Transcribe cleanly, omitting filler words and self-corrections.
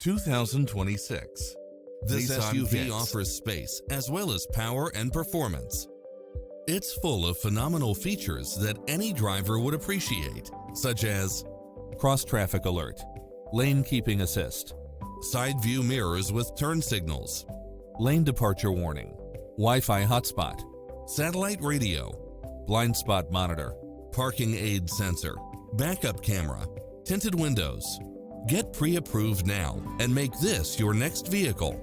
2026. This Nissan SUV Kicks offers space as well as power and performance. It's full of phenomenal features that any driver would appreciate, such as cross-traffic alert, lane keeping assist, side view mirrors with turn signals, lane departure warning, Wi-Fi hotspot, satellite radio, blind spot monitor, parking aid sensor, backup camera, tinted windows. Get pre-approved now and make this your next vehicle.